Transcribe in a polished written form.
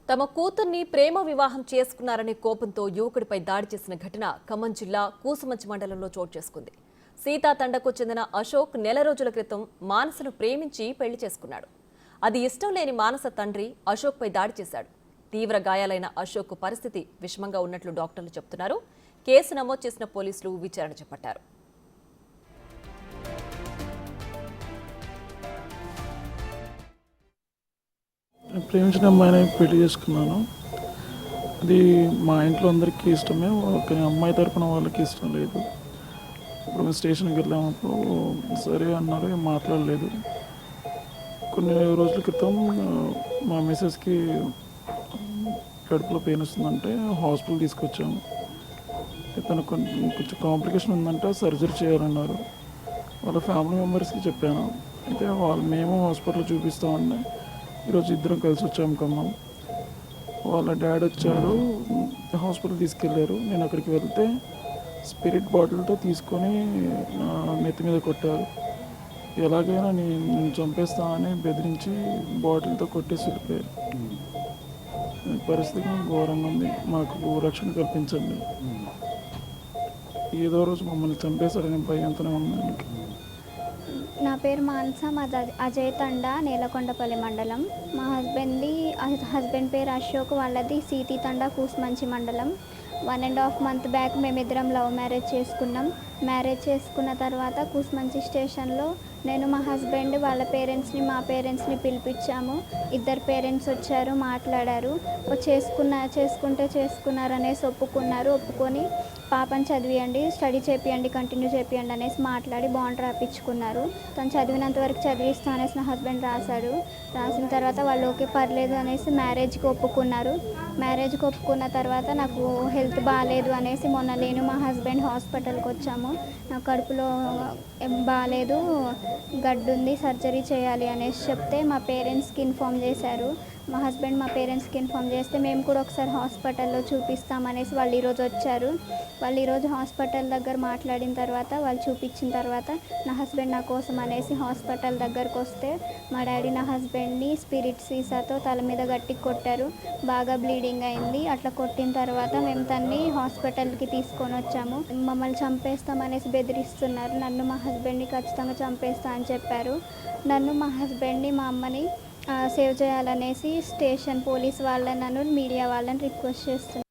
తమ కూతుర్ని ప్రేమ వివాహం చేసుకున్నారనే కోపంతో యువకుడిపై దాడి చేసిన ఘటన ఖమ్మం జిల్లా కూసుమంచి మండలంలో చోటు చేసుకుంది. సీతా తండకు చెందిన అశోక్ నెల రోజుల క్రితం మానసను ప్రేమించి పెళ్లి చేసుకున్నాడు. అది ఇష్టం లేని మానస తండ్రి అశోక్పై దాడి చేశాడు. తీవ్ర గాయాలైన అశోక్ పరిస్థితి విషమంగా ఉన్నట్లు డాక్టర్లు చెబుతున్నారు. కేసు నమోదు చేసిన పోలీసులు విచారణ చేపట్టారు. ప్రేమించిన అమ్మాయిని పెళ్లి చేసుకున్నాను. అది మా ఇంట్లో అందరికీ ఇష్టమే, కానీ అమ్మాయి తరపున వాళ్ళకి ఇష్టం లేదు. ఇప్పుడు మేము స్టేషన్కి వెళ్ళామప్పుడు సరే అన్నారు, ఏం మాట్లాడలేదు. కొన్ని రోజుల క్రితం మా మిసెస్కి కడుపులో పెయిన్ వస్తుందంటే హాస్పిటల్ తీసుకొచ్చాము. తనకు కొంచెం కాంప్లికేషన్ ఉందంటే సర్జరీ చేయాలన్నారు. వాళ్ళ ఫ్యామిలీ మెంబర్స్కి చెప్పాను. అయితే మేము హాస్పిటల్ చూపిస్తామంటే ఈరోజు ఇద్దరం కలిసి వచ్చాము ఖమ్మం. వాళ్ళ డాడీ వచ్చారు, హాస్పిటల్ తీసుకెళ్ళారు. నేను అక్కడికి వెళ్తే స్పిరిట్ బాటిల్తో తీసుకొని నెత్తి మీద కొట్టారు. ఎలాగైనా నేను చంపేస్తానని బెదిరించి బాటిల్తో కొట్టేసి వెళ్ళిపోయారు. పరిస్థితి ఘోరంగా ఉంది. మాకు రక్షణ కల్పించండి. ఏదో రోజు మమ్మల్ని చంపేశారనే భయంతోనే ఉంది. నా పేరు మానస, మాది అజయ్ తండా, నేలకొండపల్లి మండలం. మా హస్బెండ్ పేరు అశోక్, వాళ్ళది సీతి తండా, కూసుమంచి మండలం. 1.5 month బ్యాక్ మేమిద్దరం లవ్ మ్యారేజ్ చేసుకున్నాం. మ్యారేజ్ చేసుకున్న తర్వాత కూసుమంచి స్టేషన్లో నేను మా హస్బెండ్ వాళ్ళ పేరెంట్స్ని మా పేరెంట్స్ని పిలిపించాము. ఇద్దరు పేరెంట్స్ వచ్చారు, మాట్లాడారు. చేసుకున్నారనేసి ఒప్పుకొని పాపని చదివియండి, స్టడీ చేపియండి, కంటిన్యూ చేపియండి అనేసి మాట్లాడి బాండ్ రాపించుకున్నారు. తను చదివినంత వరకు చదివిస్తా అనేసి నా హస్బెండ్ రాసిన తర్వాత వాళ్ళు ఓకే పర్లేదు అనేసి మ్యారేజ్కి ఒప్పుకున్నారు. మ్యారేజ్కి ఒప్పుకున్న తర్వాత నాకు హెల్త్ బాగాలేదు అనేసి మొన్న నేను మా హస్బెండ్ హాస్పిటల్కి వచ్చాము. నా కడుపులో బాగాలేదు, గడ్డు ఉంది, సర్జరీ చేయాలి అనేసి చెప్తే మా పేరెంట్స్కి ఇన్ఫామ్ చేశారు. మా హస్బెండ్ మా పేరెంట్స్కి ఇన్ఫామ్ చేస్తే మేము కూడా ఒకసారి హాస్పిటల్లో చూపిస్తామనేసి వాళ్ళు ఈరోజు వచ్చారు. వాళ్ళు ఈరోజు హాస్పిటల్ దగ్గర మాట్లాడిన తర్వాత వాళ్ళు చూపించిన తర్వాత నా హస్బెండ్ నా కోసం అనేసి హాస్పిటల్ దగ్గరకు వస్తే మా డాడీ నా హస్బెండ్ని స్పిరిట్ సీసాతో తల మీద గట్టి కొట్టారు. బాగా బ్లీడింగ్ అయింది. అట్లా కొట్టిన తర్వాత మేము తన్ని హాస్పిటల్కి తీసుకొని వచ్చాము. మమ్మల్ని చంపేస్తామనేసి బెదిరిస్తున్నారు. నన్ను మా హస్బెండ్ని ఖచ్చితంగా చంపేస్తా అని చెప్పారు. నన్ను మా హస్బెండ్ని మా అమ్మని సేవ్ చేయాలనేసి స్టేషన్ పోలీస్ వాళ్ళని, నన్ను మీడియా వాళ్ళని రిక్వెస్ట్ చేస్తున్నాను.